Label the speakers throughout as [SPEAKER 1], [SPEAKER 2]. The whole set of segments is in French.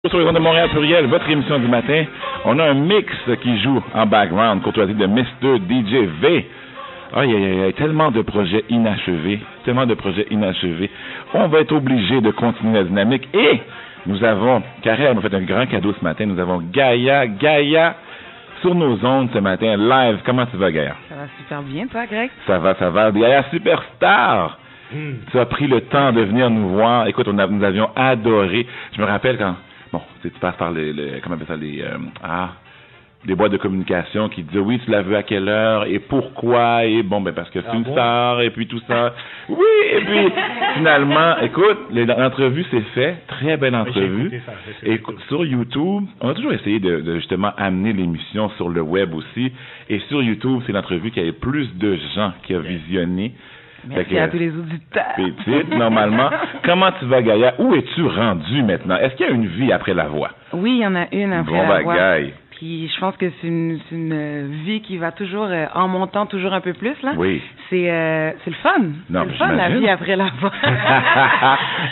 [SPEAKER 1] Sur les ondes de Montréal Pluriel, votre émission du matin, on a un mix qui joue en background, courtoisie de Mr. DJ V. Il y a tellement de projets inachevés, On va être obligé de continuer la dynamique et nous avons, Karel m'a fait un grand cadeau ce matin, nous avons Gaïa sur nos ondes ce matin, live. Comment tu vas, Gaïa?
[SPEAKER 2] Ça va super bien, toi, Greg?
[SPEAKER 1] Ça va. Gaïa Superstar! Tu as pris le temps de venir nous voir. Écoute, nous avions adoré. Je me rappelle quand... Bon, tu passes par comment on appelle ça, des boîtes de communication qui disent oui, tu l'as vu à quelle heure et pourquoi et bon, parce que c'est une star et puis tout ça. Oui, et puis finalement, écoute, l'entrevue s'est faite, très belle entrevue. Et sur YouTube, on a toujours essayé de justement amener l'émission sur le web aussi. Et sur YouTube, c'est l'entrevue qui avait plus de gens qui a visionné.
[SPEAKER 2] Merci à tous les auditeurs.
[SPEAKER 1] Petite, normalement. Comment tu vas, Gaïa? Où es-tu rendu maintenant? Est-ce qu'il y a une vie après la voix?
[SPEAKER 2] Oui, il y en a une après la voix.
[SPEAKER 1] Gaïa.
[SPEAKER 2] Puis je pense que c'est une vie qui va toujours en montant toujours un peu plus là.
[SPEAKER 1] Oui.
[SPEAKER 2] C'est le fun.
[SPEAKER 1] Non,
[SPEAKER 2] c'est le fun la vie après la voix.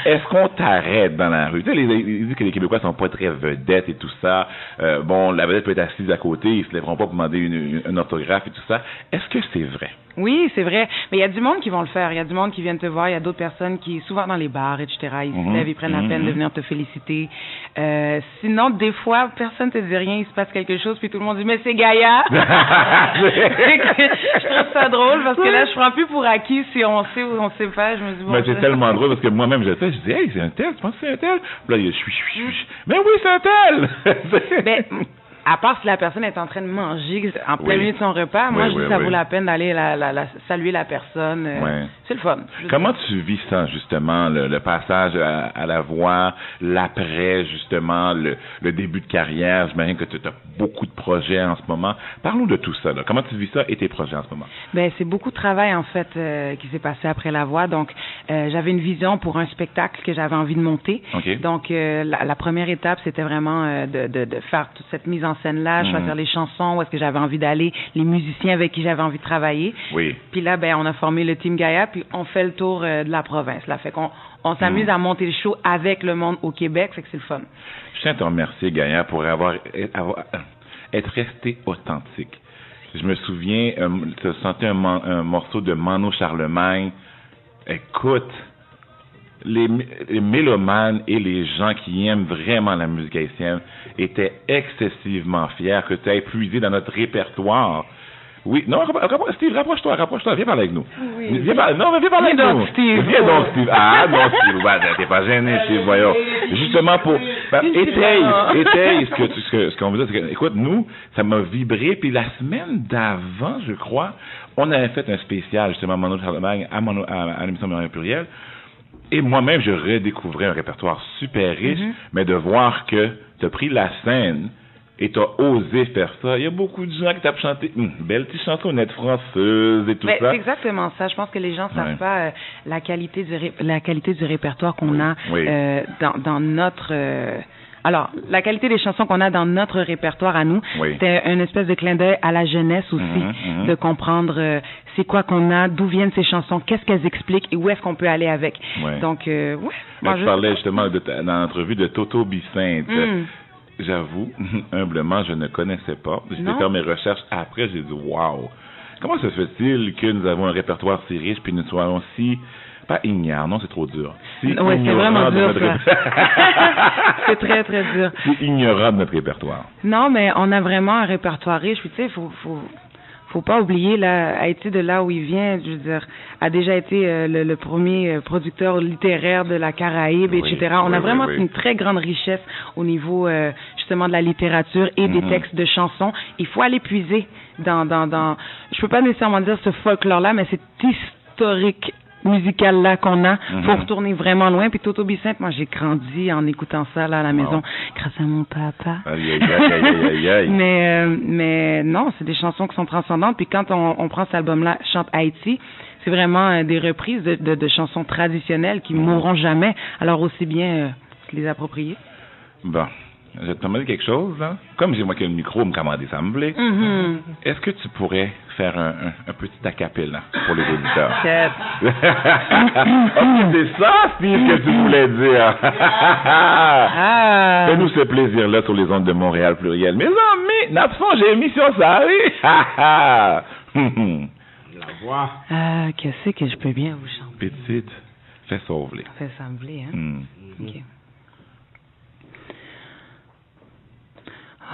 [SPEAKER 1] Est-ce qu'on t'arrête dans la rue? Tu sais, ils disent que les Québécois sont pas très vedettes et tout ça. La vedette peut être assise à côté, ils se lèveront pas pour demander un autographe et tout ça. Est-ce que c'est vrai?
[SPEAKER 2] Oui, c'est vrai. Mais il y a du monde qui vont le faire. Il y a du monde qui viennent te voir. Il y a d'autres personnes qui, souvent dans les bars, etc., ils se lèvent, ils prennent la peine de venir te féliciter. Sinon, des fois, personne te dit rien, il se passe quelque chose, puis tout le monde dit « Mais c'est Gaïa! » Je trouve ça drôle, parce que là, je prends plus pour acquis si on sait ou on sait pas. Je me dis, bon,
[SPEAKER 1] mais c'est tellement drôle, parce que moi-même, je sais, je dis « Hey, c'est un tel, tu penses que c'est un tel? » Puis là, il y a « Mais oui, c'est un tel! »
[SPEAKER 2] À part si la personne est en train de manger en plein milieu de son repas, moi, je dis que ça vaut la peine d'aller saluer la personne. C'est le fun.
[SPEAKER 1] Comment tu vis ça, justement, le passage à la voix, l'après, justement, le début de carrière? J'imagine que tu as beaucoup de projets en ce moment. Parlons de tout ça, là. Comment tu vis ça et tes projets en ce moment?
[SPEAKER 2] C'est beaucoup de travail, en fait, qui s'est passé après la voix. Donc, j'avais une vision pour un spectacle que j'avais envie de monter.
[SPEAKER 1] Okay.
[SPEAKER 2] Donc, la première étape, c'était vraiment de faire toute cette mise en scène-là, choisir les chansons, où est-ce que j'avais envie d'aller, les musiciens avec qui j'avais envie de travailler.
[SPEAKER 1] Oui.
[SPEAKER 2] Puis là, on a formé le Team Gaïa, puis on fait le tour de la province. Là, fait qu'on s'amuse à monter le show avec le monde au Québec, fait que c'est le fun.
[SPEAKER 1] Je tiens à te remercier, Gaïa, pour être resté authentique. Je me souviens, tu as chanté un morceau de Mano Charlemagne. Écoute, les mélomanes et les gens qui aiment vraiment la musique haïtienne étaient excessivement fiers que tu aies puisé dans notre répertoire. Oui, non, Steve, rapproche-toi, viens parler avec nous.
[SPEAKER 2] Oui.
[SPEAKER 1] Viens parler avec nous.
[SPEAKER 2] Steve.
[SPEAKER 1] Viens donc, Steve. Ah, non, Steve, t'es pas gêné, Steve, voyons. Justement pour, étaye ce qu'on veut dire, c'est que, écoute, nous, ça m'a vibré, puis la semaine d'avant, je crois, on avait fait un spécial, justement, Mano Charlemagne, à l'émission Montréal Pluriel. Et moi-même, je redécouvrais un répertoire super riche, mais de voir que tu as pris la scène et tu as osé faire ça. Il y a beaucoup de gens qui t'ont chanté belle petite chansonnette française et tout ça.
[SPEAKER 2] C'est exactement ça. Je pense que les gens savent pas la qualité du répertoire qu'on a dans notre... Alors, la qualité des chansons qu'on a dans notre répertoire à nous, c'était une espèce de clin d'œil à la jeunesse aussi, de comprendre c'est quoi qu'on a, d'où viennent ces chansons, qu'est-ce qu'elles expliquent et où est-ce qu'on peut aller avec. Donc,
[SPEAKER 1] Moi, je parlais justement dans l'entrevue de Toto Bicinte. J'avoue, humblement, je ne connaissais pas. J'ai fait mes recherches après, j'ai dit « Wow! Comment se fait-il que nous avons un répertoire si riche puis nous soyons si... » Pas ignorant, non, c'est trop dur.
[SPEAKER 2] Oui, c'est vraiment dur, ça. C'est très, très dur.
[SPEAKER 1] C'est ignorant de notre répertoire.
[SPEAKER 2] Non, mais on a vraiment un répertoire riche. Puis, tu sais, faut pas oublier, là, Haïti, de là où il vient, je veux dire, a déjà été le premier producteur littéraire de la Caraïbe, etc. On a vraiment une très grande richesse au niveau, justement, de la littérature et des textes de chansons. Il faut aller puiser dans je peux pas nécessairement dire ce folklore-là, mais c'est historique musical là qu'on a, faut retourner vraiment loin. Puis Toto Bicinte, moi j'ai grandi en écoutant ça là à la maison, grâce à mon papa.
[SPEAKER 1] Aïe.
[SPEAKER 2] Mais non, c'est des chansons qui sont transcendantes. Puis quand on prend cet album-là, Chante Haïti, c'est vraiment des reprises de chansons traditionnelles qui mourront jamais. Alors aussi bien se les approprier.
[SPEAKER 1] Bon. je vais te demander quelque chose, là. Comme j'ai moi qui ai le micro, me commander, ça me plaît. Est-ce que tu pourrais faire un petit acapella pour les auditeurs? Ok, c'est ça, Steve, que tu voulais dire. Fais-nous ce plaisir-là sur les ondes de Montréal Pluriel. Mes amis, n'absent, j'ai émission ça, oui. La
[SPEAKER 3] voix.
[SPEAKER 2] Qu'est-ce que je peux bien vous chanter?
[SPEAKER 1] Petite, fais sauver.
[SPEAKER 2] Fais sembler, hein? OK.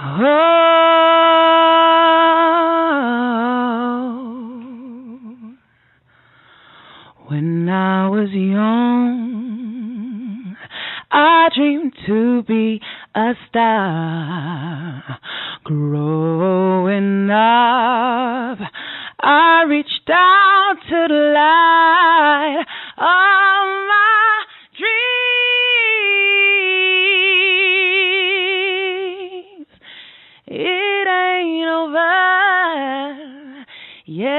[SPEAKER 2] Oh, when I was young, I dreamed to be a star. Growing up, I reached out to the light of my dreams. It ain't over yet.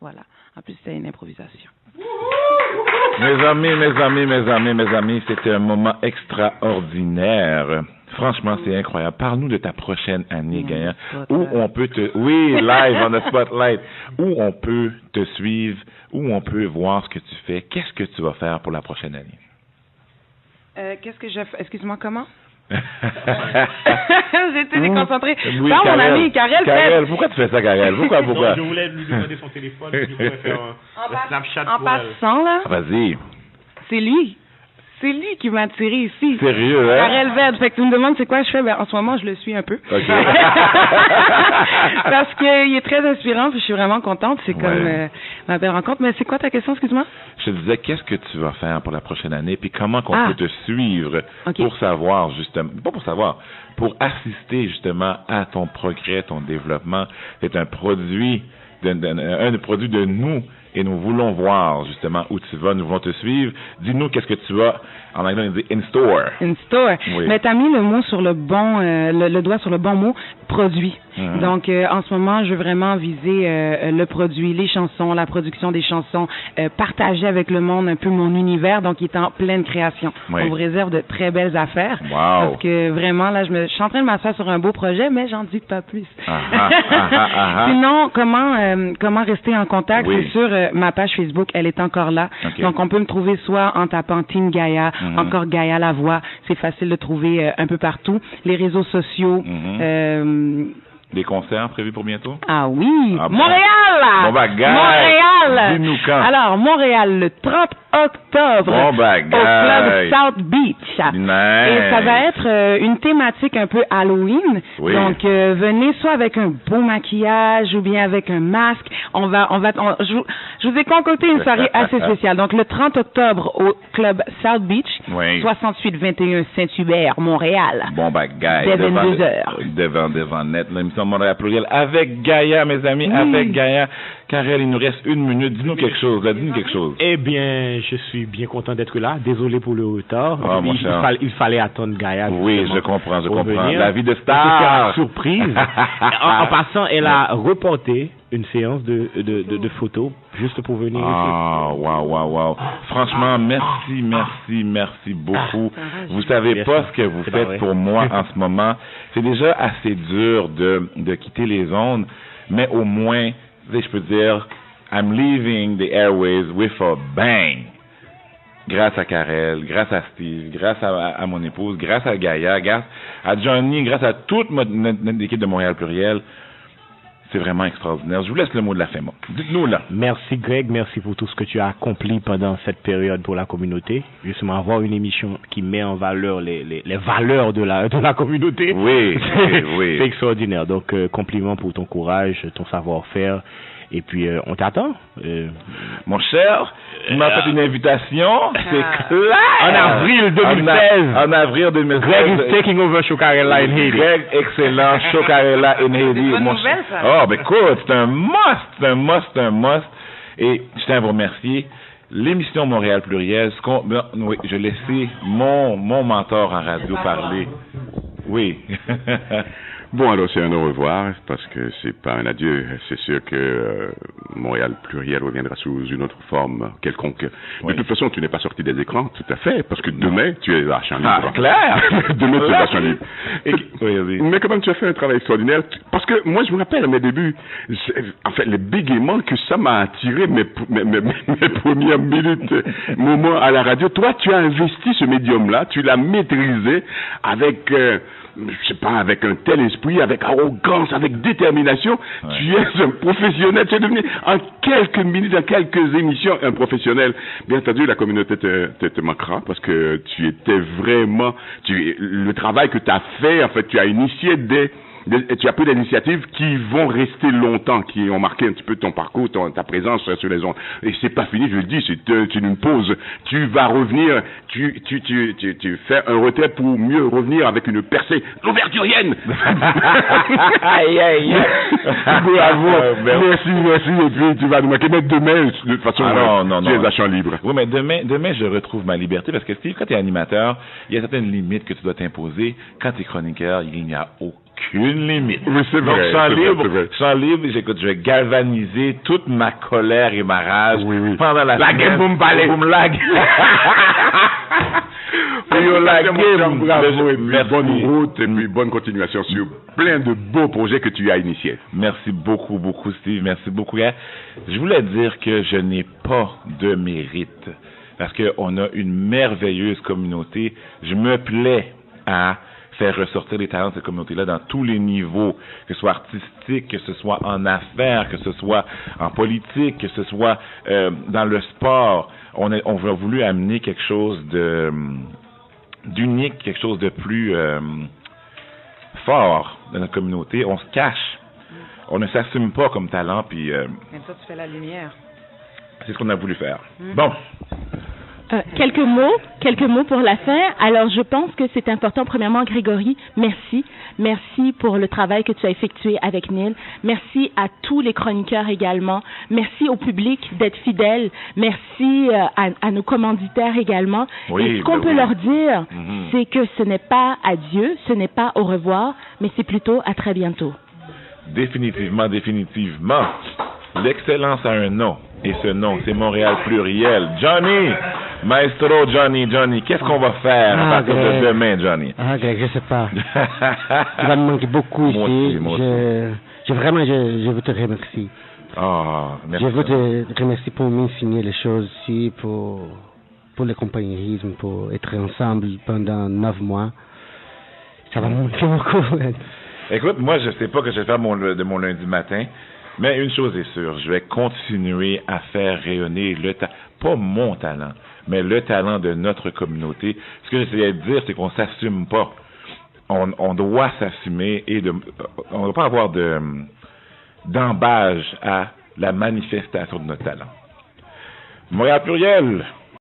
[SPEAKER 2] Voilà. En plus, c'était une improvisation.
[SPEAKER 1] Mes amis, c'était un moment extraordinaire. Franchement, c'est incroyable. Parle-nous de ta prochaine année, Gaïa. Où on peut te... Oui, live on the spotlight. Où on peut te suivre, où on peut voir ce que tu fais. Qu'est-ce que tu vas faire pour la prochaine année?
[SPEAKER 2] Qu'est-ce que je fais? Excuse-moi, comment? J'étais déconcentrée.
[SPEAKER 1] Oui,
[SPEAKER 2] mon ami, Karel,
[SPEAKER 1] pourquoi tu fais ça, Karel? Pourquoi?
[SPEAKER 3] Non, je voulais lui demander son téléphone. Je voulais faire un Snapchat
[SPEAKER 2] en passant, là.
[SPEAKER 1] Vas-y.
[SPEAKER 2] C'est lui. C'est lui qui m'a attiré ici.
[SPEAKER 1] Sérieux, hein?
[SPEAKER 2] Karel Ved. Fait que tu me demandes c'est quoi je fais. Ben, en ce moment, je le suis un peu.
[SPEAKER 1] OK.
[SPEAKER 2] Parce qu'il est très inspirant, puis je suis vraiment contente. C'est comme ma belle rencontre. Mais c'est quoi ta question, excuse-moi?
[SPEAKER 1] Je te disais, qu'est-ce que tu vas faire pour la prochaine année, puis comment qu'on peut te suivre pour savoir, justement, pas pour savoir, pour assister, justement, à ton progrès, ton développement. C'est un produit, un produit de nous, et nous voulons voir, justement, où tu vas, nous voulons te suivre. Dis-nous qu'est-ce que tu as, en anglais, on dit in store.
[SPEAKER 2] In store.
[SPEAKER 1] Oui.
[SPEAKER 2] Mais t'as mis le mot sur le bon, le doigt sur le bon mot, produit. Donc, en ce moment, je veux vraiment viser le produit, les chansons, la production des chansons, partager avec le monde un peu mon univers, donc il est en pleine création.
[SPEAKER 1] Oui.
[SPEAKER 2] On vous réserve de très belles affaires.
[SPEAKER 1] Wow.
[SPEAKER 2] Parce que vraiment, là, je suis en train de m'asseoir sur un beau projet, mais j'en dis pas plus. Sinon, comment rester en contact?
[SPEAKER 1] Oui.
[SPEAKER 2] C'est sûr, ma page Facebook, elle est encore là.
[SPEAKER 1] Okay.
[SPEAKER 2] Donc, on peut me trouver soit en tapant Team Gaïa, encore Gaïa la voix. C'est facile de trouver un peu partout. Les réseaux sociaux.
[SPEAKER 1] Des concerts prévus pour bientôt?
[SPEAKER 2] Ah oui!
[SPEAKER 1] Ah bon?
[SPEAKER 2] Montréal!
[SPEAKER 1] Bon bagage!
[SPEAKER 2] Montréal!
[SPEAKER 1] Dis-nous quand?
[SPEAKER 2] Alors, Montréal, le 30 octobre,
[SPEAKER 1] Bon
[SPEAKER 2] au
[SPEAKER 1] bagage!
[SPEAKER 2] Club South Beach.
[SPEAKER 1] Nice.
[SPEAKER 2] Et ça va être une thématique un peu Halloween.
[SPEAKER 1] Oui.
[SPEAKER 2] Donc, venez soit avec un beau maquillage ou bien avec un masque. Je vous ai concocté une soirée assez spéciale. Donc, le 30 octobre, au Club South Beach, 6821 Saint-Hubert, Montréal.
[SPEAKER 1] Bon bagage!
[SPEAKER 2] Dès 22h.
[SPEAKER 1] Devant net, l'émission Montréal Pluriel avec Gaïa, mes amis, avec Gaïa. Karel, il nous reste 1 minute. Dis-nous quelque chose, là, dis-nous quelque chose.
[SPEAKER 3] Eh bien, je suis bien content d'être là. Désolé pour le retard.
[SPEAKER 1] Oh, mon cher.
[SPEAKER 3] Il fallait attendre Gaïa.
[SPEAKER 1] Oui, je comprends.
[SPEAKER 3] Venir.
[SPEAKER 1] La vie de star.
[SPEAKER 3] Surprise. en passant, elle a reporté une séance de photos juste pour venir ici.
[SPEAKER 1] Wow. Franchement, merci beaucoup. Vous savez pas ce que vous faites pour moi en ce moment. C'est déjà assez dur de quitter les ondes, mais au moins, je peux dire, I'm leaving the airways with a bang. Grâce à Karel, grâce à Steve, grâce à mon épouse, grâce à Gaïa, grâce à Johnny, grâce à toute notre équipe de Montréal Pluriel. C'est vraiment extraordinaire. Je vous laisse le mot de la fin. Dites-nous là.
[SPEAKER 3] Merci Greg, merci pour tout ce que tu as accompli pendant cette période pour la communauté. Justement, avoir une émission qui met en valeur les valeurs de la communauté.
[SPEAKER 1] Oui.
[SPEAKER 3] C'est extraordinaire. Donc, compliment pour ton courage, ton savoir-faire. Et puis, on t'attend.
[SPEAKER 1] Mon cher, tu m'as fait une invitation, c'est clair.
[SPEAKER 3] En avril 2016.
[SPEAKER 1] En avril 2016.
[SPEAKER 3] Greg is taking over Chocarella in Haiti.
[SPEAKER 1] Greg, excellent. Chocarella in Haiti.
[SPEAKER 2] C'est une bonne nouvelle, ça.
[SPEAKER 1] Oh, ben écoute, c'est un must. Et je tiens à vous remercier. L'émission Montréal Pluriel, oui, je laissais mon mentor en radio parler. Oui.
[SPEAKER 4] Bon, alors c'est un au revoir, parce que c'est pas un adieu. C'est sûr que Montréal Pluriel reviendra sous une autre forme quelconque.
[SPEAKER 1] Oui.
[SPEAKER 4] De toute façon, tu n'es pas sorti des écrans, tout à fait, parce que demain, tu es à champ libre.
[SPEAKER 1] Ah, clair!
[SPEAKER 4] Demain, tu es à champ libre.
[SPEAKER 1] Oui.
[SPEAKER 4] Mais quand même, tu as fait un travail extraordinaire. Parce que moi, je me rappelle à mes débuts, en fait, le bégaiement que ça m'a attiré, mes premières minutes, moments à la radio. Toi, tu as investi ce médium-là, tu l'as maîtrisé avec... je sais pas, avec un tel esprit, avec arrogance, avec détermination, tu es un professionnel, tu es devenu en quelques minutes, en quelques émissions, un professionnel. Bien entendu, la communauté te manquera parce que tu étais vraiment, le travail que tu as fait, en fait, tu as initié tu as pris des initiatives qui vont rester longtemps, qui ont marqué un petit peu ton parcours, ta présence sur les ondes. Et c'est pas fini, je le dis, c'est une pause. Tu vas revenir, tu fais un retrait pour mieux revenir avec une percée l'ouverturienne.
[SPEAKER 1] Aïe.
[SPEAKER 4] Bravo. Merci. Et puis tu vas nous manquer. Mais demain, de toute façon, tu es à champ libre.
[SPEAKER 1] Oui, mais demain, je retrouve ma liberté parce que Steve, quand tu es animateur, il y a certaines limites que tu dois t'imposer. Quand tu es chroniqueur, il n'y a aucune limite.
[SPEAKER 4] Oui, c'est vrai.
[SPEAKER 1] Donc, champ libre, j'écoute, je vais galvaniser toute ma colère et ma rage pendant la semaine.
[SPEAKER 4] Bravo, et puis bonne route, et puis bonne continuation sur plein de beaux projets que tu as initiés.
[SPEAKER 1] Merci beaucoup, Steve. Merci beaucoup. Je voulais dire que je n'ai pas de mérite parce qu'on a une merveilleuse communauté. Je me plais à faire ressortir les talents de cette communauté-là dans tous les niveaux, que ce soit artistique, que ce soit en affaires, que ce soit en politique, que ce soit dans le sport. On a voulu amener quelque chose d'unique, quelque chose de plus fort dans notre communauté. On se cache. On ne s'assume pas comme talent, puis...
[SPEAKER 2] Comme ça, tu fais la lumière.
[SPEAKER 1] C'est ce qu'on a voulu faire. Bon.
[SPEAKER 5] Quelques mots pour la fin. Alors, je pense que c'est important. Premièrement, Grégory, merci. Merci pour le travail que tu as effectué avec Neil. Merci à tous les chroniqueurs également. Merci au public d'être fidèle. Merci à nos commanditaires également. Et ce qu'on peut leur dire, c'est que ce n'est pas adieu, ce n'est pas au revoir, mais c'est plutôt à très bientôt.
[SPEAKER 1] Définitivement. L'excellence a un nom. Et ce nom, c'est Montréal Pluriel. Johnny! Maestro Johnny, qu'est-ce qu'on va faire à partir de demain, Johnny?
[SPEAKER 6] Greg, je sais pas. Tu vas me manquer beaucoup ici.
[SPEAKER 1] Moi aussi.
[SPEAKER 6] Je veux te remercier.
[SPEAKER 1] Merci.
[SPEAKER 6] Je veux te remercier pour m'enseigner les choses ici, pour le compagnonnisme, pour être ensemble pendant 9 mois. Ça va me manquer beaucoup.
[SPEAKER 1] Écoute, moi, je sais pas que je vais faire de mon lundi matin, mais une chose est sûre, je vais continuer à faire rayonner pas mon talent, mais le talent de notre communauté. Ce que j'essayais de dire, c'est qu'on s'assume pas. On doit s'assumer et on ne doit pas avoir d'embâge à la manifestation de notre talent. Montréal Pluriel,